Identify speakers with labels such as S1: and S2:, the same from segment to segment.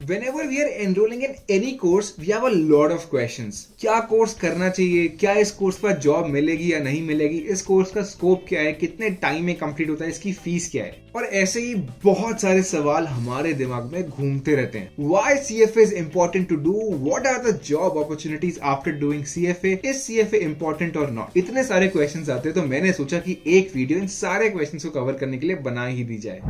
S1: Whenever we are enrolling in any course, we have a lot of questions. क्या course करना चाहिए, क्या इस कोर्स पर जॉब मिलेगी या नहीं मिलेगी, इस कोर्स का स्कोप क्या है, कितने टाइम में कंप्लीट होता है, इसकी फीस क्या है, और ऐसे ही बहुत सारे सवाल हमारे दिमाग में घूमते रहते हैं. Why CFA is important to do? What are the job opportunities after doing CFA? Is CFA important or not? इतने सारे क्वेश्चंस आते हैं, तो मैंने सोचा कि एक वीडियो इन सारे क्वेश्चंस को कवर करने के लिए बना ही दी जाए.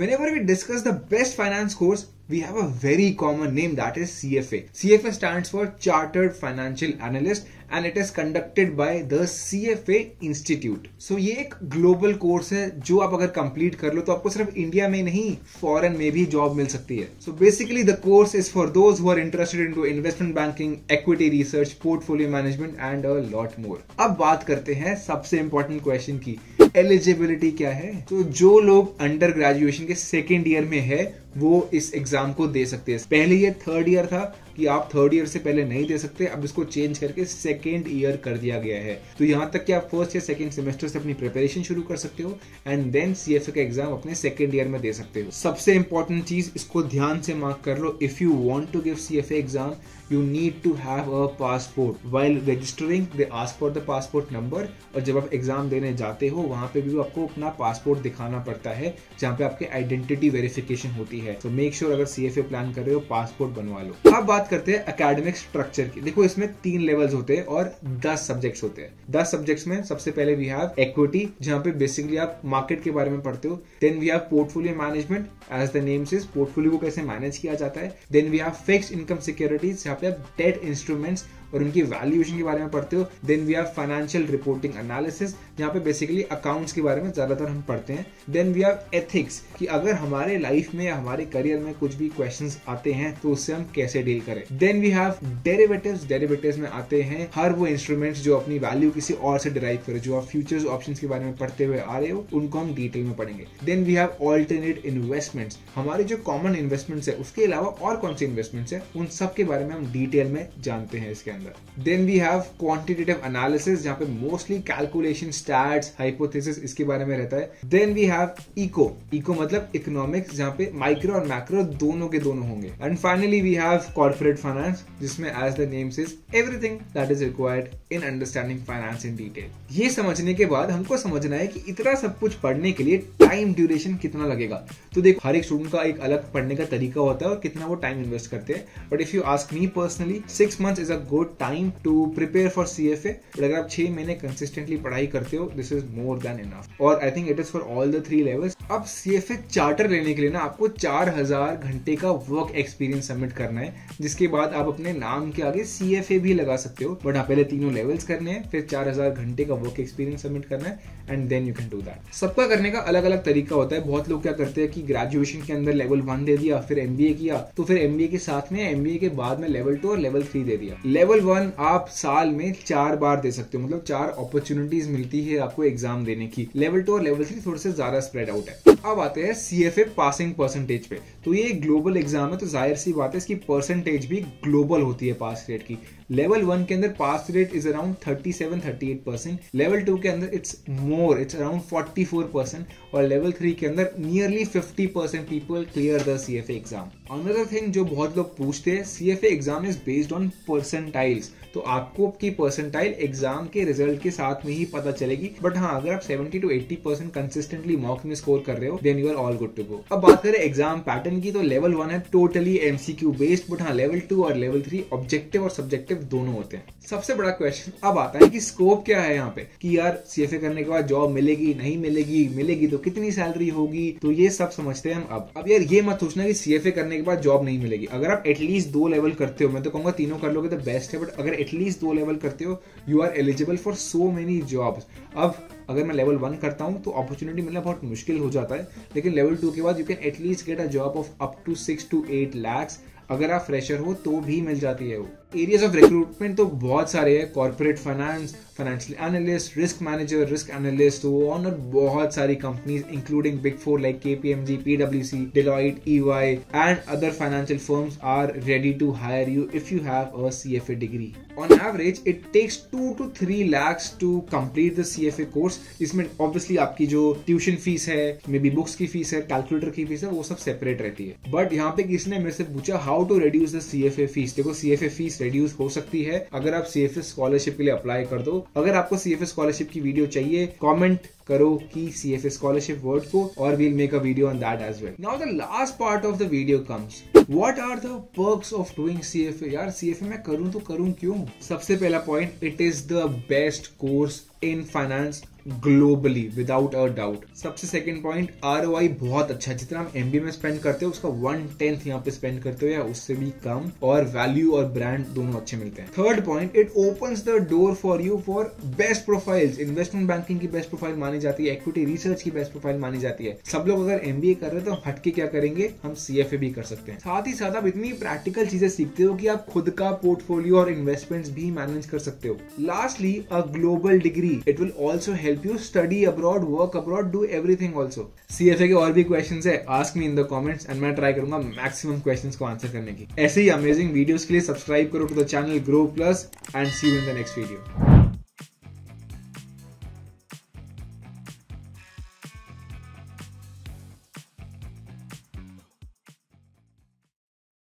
S1: Whenever we discuss the best finance course, we have a very common name, that is CFA. CFA stands for Chartered Financial Analyst and it is conducted by the CFA Institute. So ये एक global course है जो आप अगर complete कर लो तो आपको सिर्फ इंडिया में नहीं फॉरेन में भी जॉब मिल सकती है. So basically the course is for those who are interested into investment banking, equity research, portfolio management and a lot more. अब बात करते हैं सबसे important question की, एलिजिबिलिटी क्या है. तो जो लोग अंडर ग्रेजुएशन के सेकेंड ईयर में है वो इस एग्जाम को दे सकते हैं. पहले ये थर्ड ईयर था कि आप थर्ड ईयर से पहले नहीं दे सकते, अब इसको चेंज करके सेकेंड ईयर कर दिया गया है. तो यहाँ तक कि आप फर्स्ट या सेकेंड सेमेस्टर से अपनी प्रिपरेशन शुरू कर सकते हो एंड देन सीएफए का एग्जाम अपने सेकेंड ईयर में दे सकते हो. सबसे इंपॉर्टेंट चीज, इसको ध्यान से मार्क कर लो, if you want to give CFA exam you need to have a passport. While registering they ask for the passport number और जब आप एग्जाम देने जाते हो वहां पे भी आपको अपना पासपोर्ट दिखाना पड़ता है जहां पे आपके आइडेंटिटी वेरिफिकेशन होती है. तो मेक श्योर अगर सीएफए प्लान कर रहे हो पासपोर्ट बनवा लो. अब बात करते हैं एकेडमिक स्ट्रक्चर की. देखो इसमें 3 लेवल्स होते हैं और 10 सब्जेक्ट्स होते हैं. 10 सब्जेक्ट्स में सबसे पहले वी हैव इक्विटी जहां पे बेसिकली आप मार्केट के बारे में पढ़ते हो. Then we have portfolio management, as the name says portfolio को कैसे मैनेज किया जाता है. Then we have fixed income securities जहां पे आप डेट इंस्ट्रूमेंट्स और उनकी वैल्यूएशन के बारे में पढ़ते हो. Then we have financial reporting analysis जहां पे बेसिकली अकाउंट्स के बारे में ज्यादातर हम पढ़ते हैं. देन वी हैव एथिक्स कि अगर हमारे लाइफ में या हमारे करियर में कुछ भी क्वेश्चंस आते हैं तो उससे हम कैसे डील करें. Then we have derivatives. Derivatives में आते हैं हर वो इंस्ट्रूमेंट्स जो अपनी वैल्यू किसी और से डिराइव करे, जो आप फ्यूचर्स ऑप्शंस के बारे में पढ़ते हुए आ रहे हो उनको हम डिटेल में पढ़ेंगे. Then we have alternate investments, हमारे जो कॉमन इन्वेस्टमेंट्स है उसके अलावा और कौन से इन्वेस्टमेंट्स है उन सब के बारे में हम डिटेल में जानते हैं इसके अंदर. Then we have quantitative analysis जहां पे मोस्टली कैलकुलेशन, स्टैट्स, हाइपोथेसिस इसके बारे में रहता है. Then we have eco. Eco मतलब इकोनॉमिक्स जहां पे माइक्रो और मैक्रो दोनों के दोनों होंगे. And finally we have corporate finance जिसमें as the name says everything that is required in understanding finance in detail. ये समझने के बाद हमको समझना है कि इतना सब कुछ पढ़ने के लिए टाइम ड्यूरेशन कितना लगेगा. तो देखो हर एक स्टूडेंट का एक अलग पढ़ने का तरीका होता है और कितना वो टाइम इन्वेस्ट करते हैं. But if you ask me personally 6 months is a good time to prepare for CFA. But अगर आप 6 महीने कंसिस्टेंटली पढ़ाई करते हो this is more than enough और I think it is for all the 3 levels. अब सीएफए चार्टर लेने के लिए ना आपको 4000 घंटे का वर्क एक्सपीरियंस सबमिट करना है, जिसके बाद आप अपने नाम के आगे सीएफए भी लगा सकते हो. बट आप पहले तीनों लेवल्स करने हैं, फिर 4000 घंटे का वर्क एक्सपीरियंस सबमिट करना है and then you can do that. सबका करने का अलग अलग तरीका होता है. बहुत लोग क्या करते हैं कि ग्रेजुएशन के अंदर लेवल 1 दे दिया, फिर एमबीए किया, तो फिर एमबीए के साथ में एमबीए के बाद में लेवल 2 और लेवल 3 दे दिया. लेवल 1 आप साल में 4 बार दे सकते हो, मतलब 4 अपॉर्चुनिटीज मिलती है आपको एग्जाम देने की. लेवल 2 और लेवल 3 थोड़े से ज्यादा स्प्रेड आउट है. अब आते हैं सीएफए पासिंग परसेंटेज पे. तो ये ग्लोबल एग्जाम है तो जाहिर सी बात है इसकी परसेंटेज भी ग्लोबल होती है पास रेट की. लेवल 1 के अंदर पास रेट इज अराउंड 37-38%. लेवल 2 के अंदर इट्स मोर, इट्स अराउंड 44% और लेवल 3 के अंदर nearly 50% people clear the CFA exam. Another thing जो बहुत लोग पूछते हैं, CFA exam is based on percentiles. तो आपको आपकी परसेंटाइल एग्जाम के रिजल्ट के साथ में ही पता चलेगी. बट हाँ, अगर आप 70 to 80% कंसिस्टेंटली मॉक में स्कोर कर रहे हो then you are all good to go. अब बात करें एग्जाम पैटर्न की तो लेवल 1 है टोटली एमसीक्यू बेस्ड. बट हाँ, लेवल 2 और लेवल 3 ऑब्जेक्टिव और सब्जेक्टिव दोनों होते हैं. सबसे बड़ा क्वेश्चन अब आता है कि स्कोप क्या है यहाँ पे, कि यार सीएफए करने के बाद जॉब मिलेगी नहीं मिलेगी, मिलेगी तो कितनी सैलरी होगी. तो ये सब समझते हैं हम. अब यार ये मत सोचना कि सीएफए करने के बाद जॉब नहीं मिलेगी. अगर आप एटलीस्ट 2 लेवल करते हो, मैं तो कहूंगा तीनों कर लोगे तो बेस्ट है. बट अगर एटलीस्ट 2 लेवल करते हो you are eligible for so many jobs. अब अगर मैं लेवल 1 करता हूं तो अपॉर्चुनिटी मिलना बहुत मुश्किल हो जाता है, लेकिन लेवल 2 के बाद you can at least get a job of up to 6 to 8 lakhs. अगर आप फ्रेशर हो तो भी मिल जाती है वो. एरियाज ऑफ रिक्रूटमेंट तो बहुत सारे हैं, corporate finance, financial analyst, risk manager, risk analyst, और बहुत सारी companies including big four like KPMG, PwC, Deloitte, EY and other financial firms are ready to hire you if you have a CFA degree. On average, it takes 2 to 3 lakhs to complete the CFA course. इसमें obviously आपकी जो tuition fees है, may be books की fees है, calculator की fees है, वो सब सेपरेट रहती है. बट यहाँ पे किसी ने मेरे से पूछा how to reduce the CFA fees. देखो CFA फीस रिड्यूस हो सकती है अगर आप CFA स्कॉलरशिप के लिए अप्लाई कर दो. अगर आपको CFA स्कॉलरशिप की वीडियो चाहिए, कमेंट करो कि CFA स्कॉलरशिप वर्ड को, और we'll make a video on that as well. Now the last part of the video comes. What are the perks of doing CFA? यार CFA मैं करूं तो करूं क्यों? सबसे पहला point, it is the best course in finance globally without a doubt. सबसे second point, ROI बहुत अच्छा. जितना हम MBA में स्पेंड करते हो उसका 1/10 यहाँ पे स्पेंड करते हो या उससे भी कम, और वैल्यू और ब्रांड दोनों अच्छे मिलते हैं. Third point, it opens the door for you for best profiles. Investment banking की बेस्ट प्रोफाइल मानी जाती है, इक्विटी रिसर्च की बेस्ट प्रोफाइल मानी जाती है. सब लोग अगर MBA कर रहे हैं तो हटके क्या करेंगे, हम CFA भी कर सकते हैं. साथ ही साथ आप इतनी प्रैक्टिकल चीजें सीखते हो कि आप खुद का पोर्टफोलियो और इन्वेस्टमेंट्स भी मैनेज कर सकते हो. Lastly, a global degree. It will also help you study abroad, work abroad, do everything also. CFA के और भी questions है, ask me in the comments and मैं try करूंगा maximum questions को answer करने की. ऐसे ही amazing videos के लिए subscribe करो to the channel Grow Plus and see you in the next video.